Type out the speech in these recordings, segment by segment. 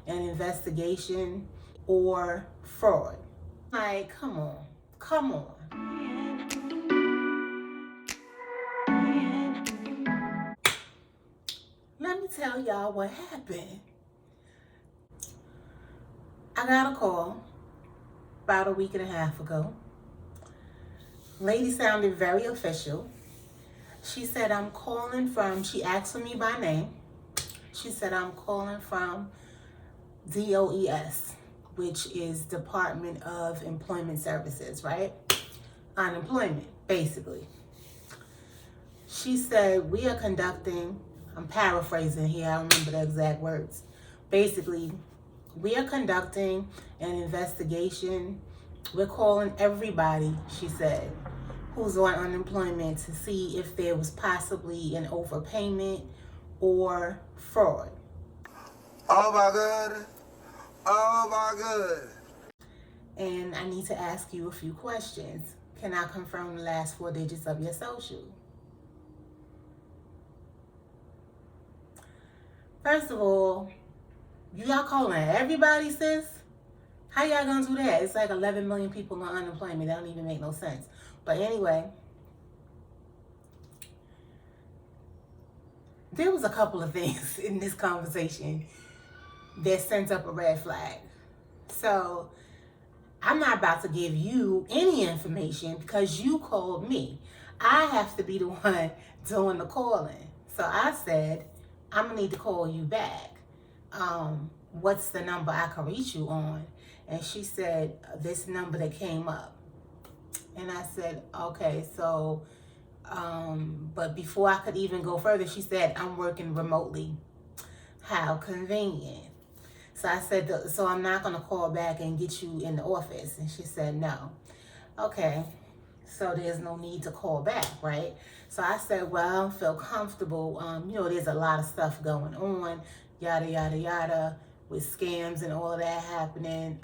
an investigation or fraud. Like, come on, come on. Let me tell y'all what happened. I got a call about a week and a half ago. Lady sounded very official. She said, I'm calling from, she asked for me by name. She said, I'm calling from DOES, which is Department of Employment Services, right? Unemployment, basically. She said, we are conducting, I'm paraphrasing here, I don't remember the exact words. Basically, we are conducting an investigation. We're calling everybody, she said, who's on unemployment to see if there was possibly an overpayment or fraud. Oh my God. Oh my God. And I need to ask you a few questions. Can I confirm the last 4 digits of your social? First of all, y'all calling everybody, sis? How y'all gonna do that? It's like 11 million people on unemployment. That don't even make no sense. But anyway, there was a couple of things in this conversation that sent up a red flag. So I'm not about to give you any information because you called me. I have to be the one doing the calling. So I said, I'm gonna need to call you back. What's the number I can reach you on? And she said, this number that came up. And I said, okay, so, but before I could even go further, she said, I'm working remotely. How convenient. So I said, so I'm not going to call back and get you in the office. And she said, no. Okay, so there's no need to call back, right? So I said, well, I don't feel comfortable. There's a lot of stuff going on, yada, yada, yada, with scams and all of that happening.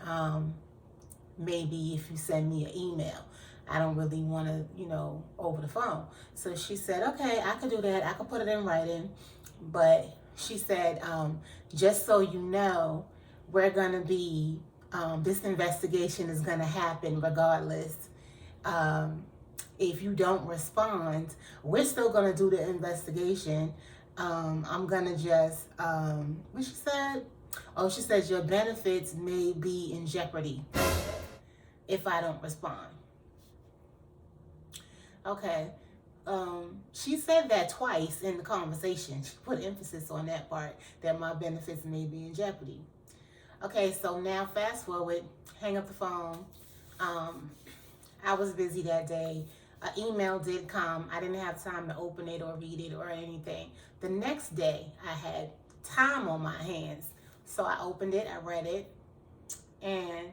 Maybe if you send me an email. I don't really want to, over the phone. So she said, okay, I could do that. I could put it in writing. But she said, just so you know, we're going to be, this investigation is going to happen regardless. If you don't respond, we're still going to do the investigation. I'm going to just, what she said? Oh, she said your benefits may be in jeopardy if I don't respond. Okay. She said that twice in the conversation. She put emphasis on that part, that my benefits may be in jeopardy. Okay, so now fast forward, hang up the phone. I was busy that day. An email did come. I didn't have time to open it or read it or anything. The next day, I had time on my hands. So I opened it, I read it, and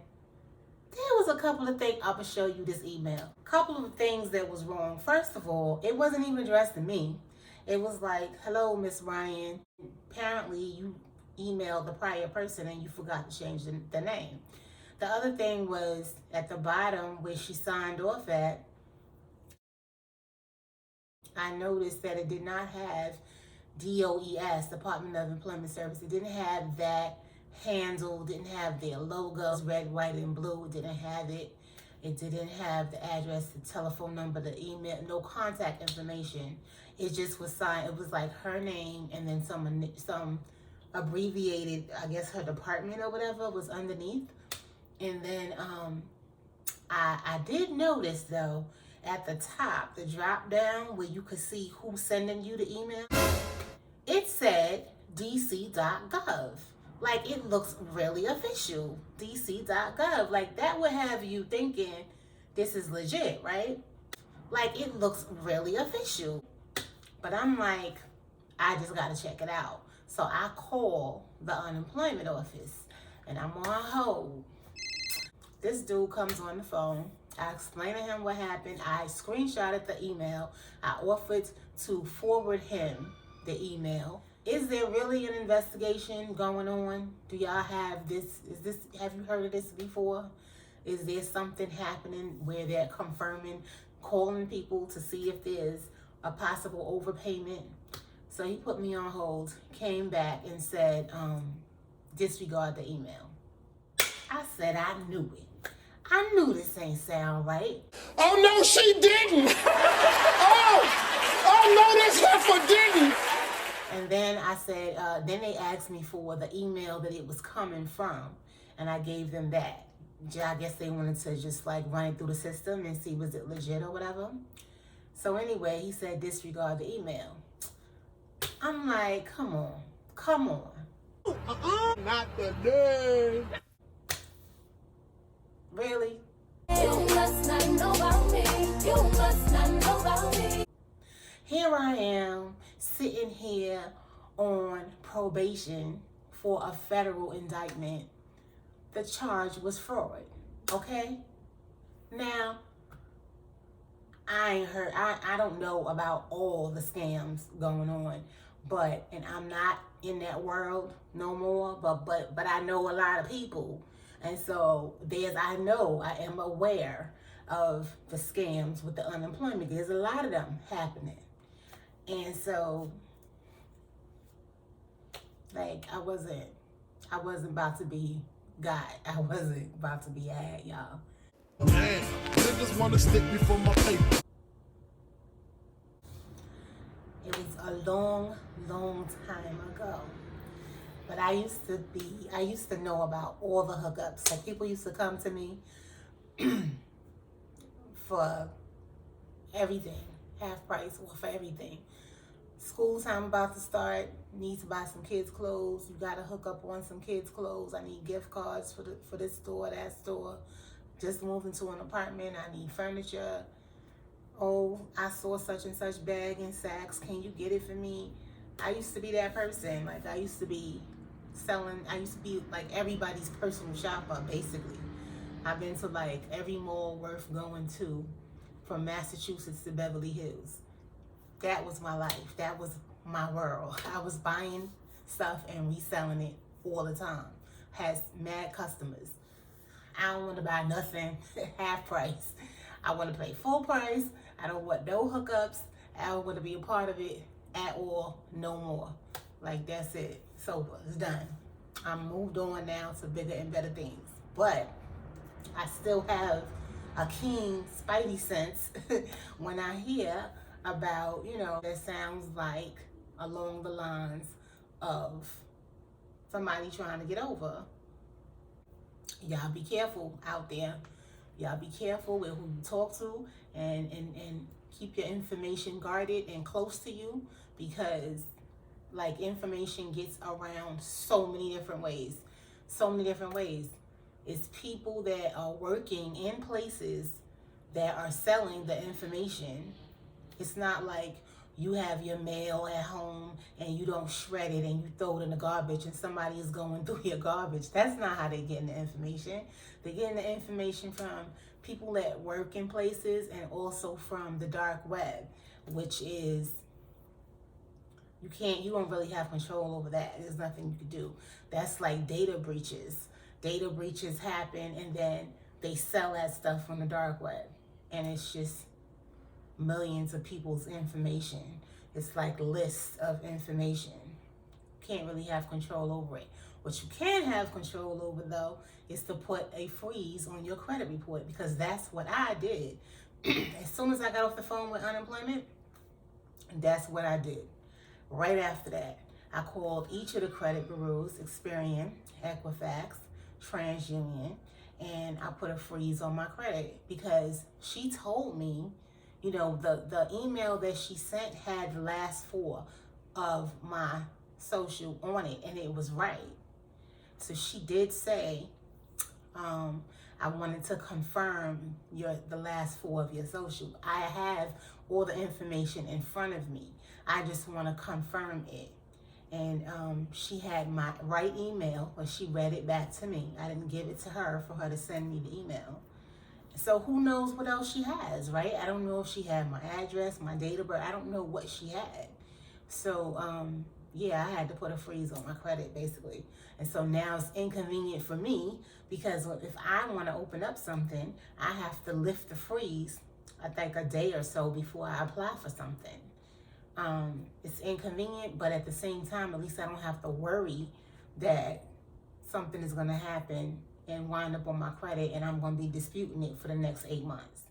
there was a couple of things. I will show you this email. Couple of things that was wrong. First of all, it wasn't even addressed to me. It was like, hello, Miss Ryan. Apparently, you emailed the prior person and you forgot to change the name. The other thing was at the bottom where she signed off at, I noticed that it did not have DOES, Department of Employment Service. It didn't have that handle, didn't have their logos, red, white, and blue. It didn't have it. It didn't have the address, the telephone number, the email, no contact information. It just was signed. It was like her name and then some abbreviated, I guess her department or whatever was underneath. And then I did notice though, at the top, the drop down where you could see who's sending you the email, it said dc.gov. Like, it looks really official, dc.gov. Like, that would have you thinking this is legit, right? Like, it looks really official. But I'm like, I just got to check it out. So I call the unemployment office, and I'm on hold. This dude comes on the phone. I explain to him what happened. I screenshotted the email. I offered to forward him the email. Is there really an investigation going on? Do y'all have this? Have you heard of this before? Is there something happening where they're confirming, calling people to see if there's a possible overpayment? So he put me on hold, came back and said, disregard the email. I said I knew it. I knew this ain't sound right. Oh, no, she didn't. Oh, no, this heifer didn't. And then I said, then they asked me for the email that it was coming from. And I gave them that. I guess they wanted to just like run it through the system and see was it legit or whatever. So anyway, he said disregard the email. I'm like, come on. Not the name. Really? You must not know about me. You must not know about me. Here I am sitting here on probation for a federal indictment. The charge was fraud. Okay? Now, I don't know about all the scams going on, and I'm not in that world no more, but I know a lot of people. And so I am aware of the scams with the unemployment. There's a lot of them happening. And so, like, I wasn't about to be got. I wasn't about to be had, y'all. Man, niggas wanna stick me for my paper. It was a long time ago. But I used to know about all the hookups. Like, people used to come to me for everything, half price or for everything. School time about to start, need to buy some kids' clothes. You gotta hook up on some kids' clothes. I need gift cards for this store, that store. Just moved into an apartment, I need furniture. Oh, I saw such and such bag in Saks. Can you get it for me? I used to be that person. Like, I used to be like everybody's personal shopper, basically. I've been to like every mall worth going to, from Massachusetts to Beverly Hills. That was my life. That was my world. I was buying stuff and reselling it all the time. Has mad customers. I don't want to buy nothing half price. I want to pay full price. I don't want no hookups. I don't want to be a part of it at all, no more. Like, that's it. It's over. It's done. I'm moved on now to bigger and better things. But I still have a keen spidey sense when I hear about, that sounds like along the lines of somebody trying to get over. Y'all be careful out there. Y'all be careful with who you talk to, and keep your information guarded and close to you, because like information gets around so many different ways. It's people that are working in places that are selling the information. It's not like you have your mail at home and you don't shred it and you throw it in the garbage and somebody is going through your garbage. That's not how they're getting the information. They're getting the information from people that work in places, and also from the dark web, which is, you don't really have control over that. There's nothing you can do. That's like data breaches. Data breaches happen, and then they sell that stuff from the dark web, and it's just millions of people's information. It's like lists of information. Can't really have control over it. What you can have control over, though, is to put a freeze on your credit report, because that's what I did. As soon as I got off the phone with unemployment, that's what I did. Right after that, I called each of the credit bureaus, Experian, Equifax, TransUnion, and I put a freeze on my credit, because she told me, the email that she sent had the last four of my social on it, and it was right. So she did say, I wanted to confirm the last four of your social. I have all the information in front of me. I just want to confirm it. And she had my right email, but she read it back to me. I didn't give it to her for her to send me the email. So who knows what else she has, right? I don't know if she had my address, my date of birth. I don't know what she had. So, yeah, I had to put a freeze on my credit, basically. And so now it's inconvenient for me, because if I want to open up something, I have to lift the freeze, I think, a day or so before I apply for something. It's inconvenient, but at the same time, at least I don't have to worry that something is going to happen and wind up on my credit, and I'm going to be disputing it for the next 8 months.